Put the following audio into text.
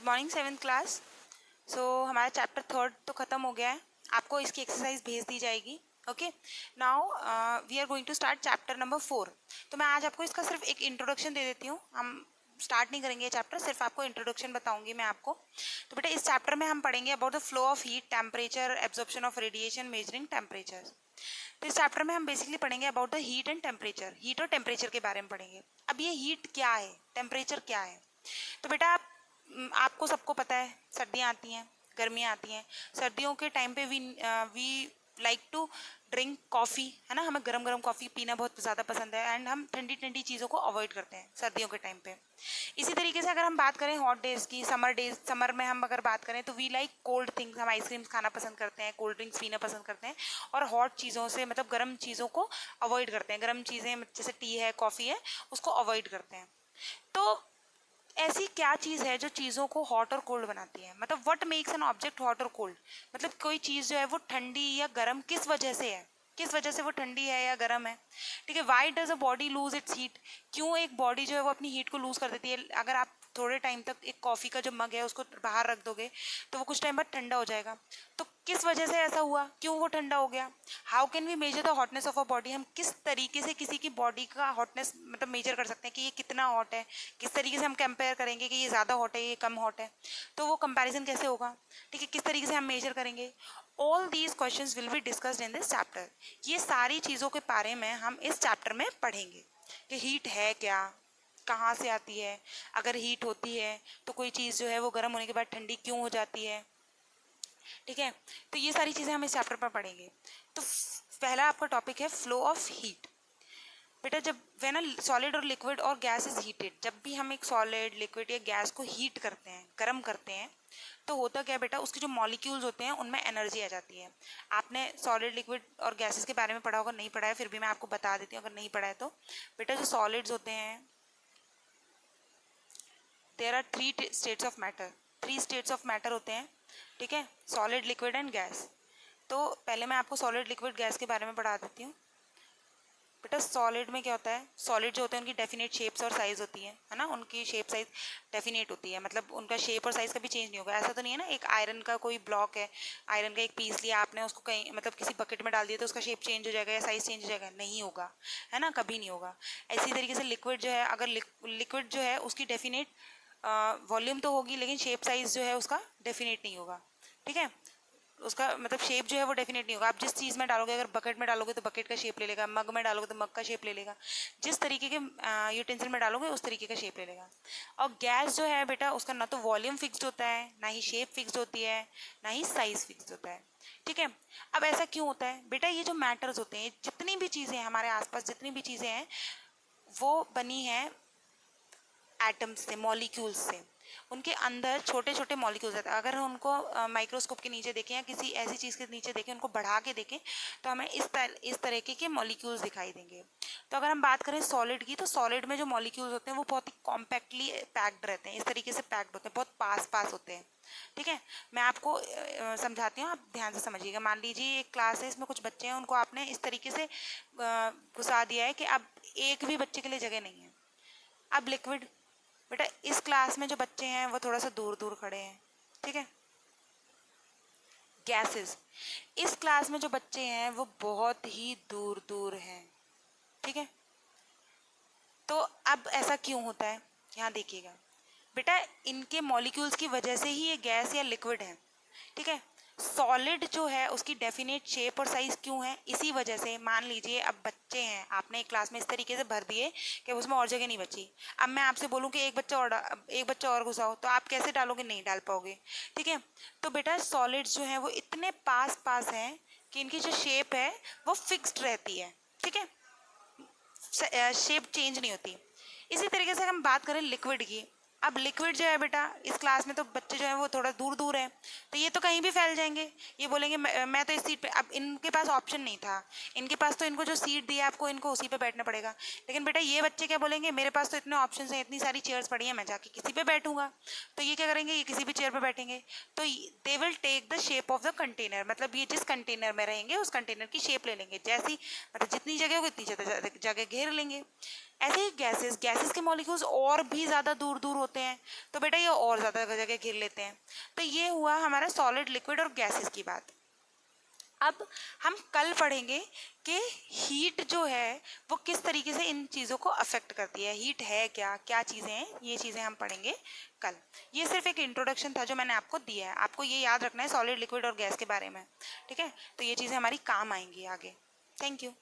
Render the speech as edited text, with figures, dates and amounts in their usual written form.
Good morning 7th class. सो हमारा chapter 3 तो ख़त्म हो गया है, आपको इसकी एक्सरसाइज भेज दी जाएगी। Okay, now we are going to start chapter number 4। तो मैं आज आपको इसका सिर्फ एक इंट्रोडक्शन दे देती हूँ, हम स्टार्ट नहीं करेंगे ये चैप्टर, सिर्फ आपको इंट्रोडक्शन बताऊंगी मैं आपको। तो बेटा इस चैप्टर में हम पढ़ेंगे about the flow of heat, temperature, absorption of radiation, measuring temperature. तो इस चैप्टर में हम बेसिकली पढ़ेंगे about the heat and temperature, heat और टेम्परेचर के बारे में पढ़ेंगे। अब ये हीट क्या है, टेम्परेचर क्या है। तो बेटा आपको सबको पता है, सर्दियाँ आती हैं, गर्मियाँ आती हैं। सर्दियों के टाइम पे we like to drink coffee, है ना, हमें गरम गरम कॉफ़ी पीना बहुत ज़्यादा पसंद है एंड हम ठंडी ठंडी चीज़ों को अवॉइड करते हैं सर्दियों के टाइम पे। इसी तरीके से अगर हम बात करें हॉट डेज़ की, समर में हम अगर बात करें तो वी लाइक कोल्ड थिंग्स, हम आइसक्रीम्स खाना पसंद करते हैं, कोल्ड ड्रिंक्स पीना पसंद करते हैं और हॉट चीज़ों से मतलब गर्म चीज़ों को अवॉइड करते हैं। गर्म चीज़ें जैसे टी है, कॉफ़ी है, उसको अवॉइड करते हैं। तो ऐसी क्या चीज़ है जो चीज़ों को हॉट और कोल्ड बनाती है, मतलब what makes an object hot और कोल्ड, मतलब कोई चीज़ जो है वो ठंडी या गर्म किस वजह से है, किस वजह से वो ठंडी है या गर्म है। ठीक है, why does a body lose its heat, क्यों एक बॉडी जो है वो अपनी हीट को लूज कर देती है। अगर आप थोड़े टाइम तक एक कॉफ़ी का जो मग है उसको बाहर रख दोगे तो वो कुछ टाइम बाद ठंडा हो जाएगा। तो किस वजह से ऐसा हुआ, क्यों वो ठंडा हो गया। How can we measure the hotness of a body, हम किस तरीके से किसी की बॉडी का हॉटनेस मतलब मेजर कर सकते हैं कि ये कितना हॉट है, किस तरीके से हम कंपेयर करेंगे कि ये ज़्यादा हॉट है, ये कम हॉट है। तो वो कंपैरिजन कैसे होगा, ठीक है, किस तरीके से हम मेजर करेंगे। All these questions will be discussed in this chapter. ये सारी चीज़ों के बारे में हम इस चैप्टर में पढ़ेंगे कि हीट है क्या, कहाँ से आती है, अगर हीट होती है तो कोई चीज़ जो है वो गर्म होने के बाद ठंडी क्यों हो जाती है। ठीक है, तो ये सारी चीज़ें हम इस चैप्टर पर पढ़ेंगे। तो पहला आपका टॉपिक है फ्लो ऑफ हीट। बेटा जब वेन अ सॉलिड और लिक्विड और गैस इज हीटेड, जब भी हम एक सॉलिड, लिक्विड या गैस को हीट करते हैं, गर्म करते हैं, तो होता क्या है बेटा, उसके जो मॉलिक्यूल्स होते हैं उनमें एनर्जी आ जाती है। आपने सॉलिड, लिक्विड और गैसेस के बारे में पढ़ा होगा, नहीं पढ़ा है फिर भी मैं आपको बता देती हूँ अगर नहीं पढ़ा है तो। बेटा जो सॉलिड्स होते हैं, there are 3 states of matter, 3 states of matter होते हैं। ठीक है, सॉलिड, लिक्विड एंड गैस। तो पहले मैं आपको सॉलिड, लिक्विड, गैस के बारे में पढ़ा देती हूँ। बेटा सॉलिड में क्या होता है, सॉलिड जो होते हैं उनकी डेफिनेट शेप्स और साइज़ होती है ना, उनकी शेप साइज डेफिनेट होती है, मतलब उनका शेप और साइज़ कभी चेंज नहीं होगा। ऐसा तो नहीं है ना, एक आयरन का कोई ब्लॉक है, आयरन का एक पीस लिया आपने, उसको कहीं मतलब किसी बकेट में डाल दिया तो उसका शेप चेंज हो जाएगा या साइज़ चेंज हो जाएगा, नहीं होगा, है ना, कभी नहीं होगा। इसी तरीके से लिक्विड जो है, अगर लिक्विड जो है उसकी डेफिनेट वॉल्यूम तो होगी लेकिन शेप साइज़ जो है उसका डेफिनेट नहीं होगा। ठीक है, उसका मतलब शेप जो है वो डेफिनेट नहीं होगा। आप जिस चीज़ में डालोगे, अगर बकेट में डालोगे तो बकेट का शेप ले लेगा, मग में डालोगे तो मग का शेप ले लेगा, जिस तरीके के यूटेंसिल में डालोगे उस तरीके का शेप ले लेगा। और गैस जो है बेटा, उसका ना तो वॉल्यूम फिक्स्ड होता है, ना ही शेप फिक्स्ड होती है, ना ही साइज फिक्स्ड होता है। ठीक है, अब ऐसा क्यों होता है बेटा, ये जो मैटर्स होते हैं, जितनी भी चीज़ें हैं हमारे आसपास, जितनी भी चीज़ें हैं वो बनी है एटम्स से, मॉलिक्यूल्स से। उनके अंदर छोटे छोटे मॉलिक्यूल्स रहते हैं। अगर हम उनको माइक्रोस्कोप के नीचे देखें या किसी ऐसी चीज़ के नीचे देखें, उनको बढ़ा के देखें तो हमें इस तरीके के मॉलिक्यूल्स दिखाई देंगे। तो अगर हम बात करें सॉलिड की, तो सॉलिड में जो मॉलिक्यूल्स होते हैं वो बहुत ही कॉम्पैक्टली पैक्ड रहते हैं, इस तरीके से पैक्ड होते हैं, बहुत पास पास होते हैं। ठीक है, मैं आपको समझाती हूँ, आप ध्यान से समझिएगा। मान लीजिए एक क्लास है, इसमें कुछ बच्चे हैं, उनको आपने इस तरीके से घुसा दिया है कि अब एक भी बच्चे के लिए जगह नहीं है। अब लिक्विड, बेटा इस क्लास में जो बच्चे हैं वो थोड़ा सा दूर दूर खड़े हैं। ठीक है, गैसेस, इस क्लास में जो बच्चे हैं वो बहुत ही दूर दूर हैं। ठीक है, तो अब ऐसा क्यों होता है, यहाँ देखिएगा बेटा, इनके मॉलिक्यूल्स की वजह से ही ये गैस या लिक्विड है। ठीक है, सॉलिड जो है उसकी डेफिनेट शेप और साइज क्यों है, इसी वजह से। मान लीजिए अब बच्चे हैं, आपने एक क्लास में इस तरीके से भर दिए कि उसमें और जगह नहीं बची। अब मैं आपसे बोलूँ कि एक बच्चा और घुसाओ, तो आप कैसे डालोगे, नहीं डाल पाओगे। ठीक है, तो बेटा सॉलिड्स जो हैं वो इतने पास पास हैं कि इनकी जो शेप है वो फिक्स्ड रहती है। ठीक है, शेप चेंज नहीं होती। इसी तरीके से हम बात करें लिक्विड की, अब लिक्विड जो है बेटा, इस क्लास में तो बच्चे जो हैं वो थोड़ा दूर दूर हैं, तो ये तो कहीं भी फैल जाएंगे। ये बोलेंगे मैं तो इस सीट पे, अब इनके पास ऑप्शन नहीं था, इनके पास तो इनको जो सीट दी है आपको, इनको उसी पे बैठना पड़ेगा। लेकिन बेटा ये बच्चे क्या बोलेंगे, मेरे पास तो इतने ऑप्शन हैं, इतनी सारी चेयर्स पड़ी हैं, मैं जाके किसी पे बैठूंगा। तो ये क्या करेंगे, ये किसी भी चेयर पर बैठेंगे। तो they will take the shape of the container, मतलब ये जिस कंटेनर में रहेंगे उस कंटेनर की शेप ले लेंगे, जैसी मतलब जितनी जगह होगी उतनी जगह घेर लेंगे। ऐसे ही गैसेस के मॉलिक्यूल्स और भी ज़्यादा दूर दूर होते हैं, तो बेटा ये और ज़्यादा जगह घिर लेते हैं। तो ये हुआ हमारा सॉलिड, लिक्विड और गैसेस की बात। अब हम कल पढ़ेंगे कि हीट जो है वो किस तरीके से इन चीज़ों को अफेक्ट करती है। हीट है क्या, क्या चीज़ें हैं, ये चीज़ें हम पढ़ेंगे कल। ये सिर्फ एक इंट्रोडक्शन था जो मैंने आपको दिया है। आपको ये याद रखना है सॉलिड, लिक्विड और गैस के बारे में, ठीक है। तो ये चीज़ें हमारी काम आएंगी आगे। Thank you.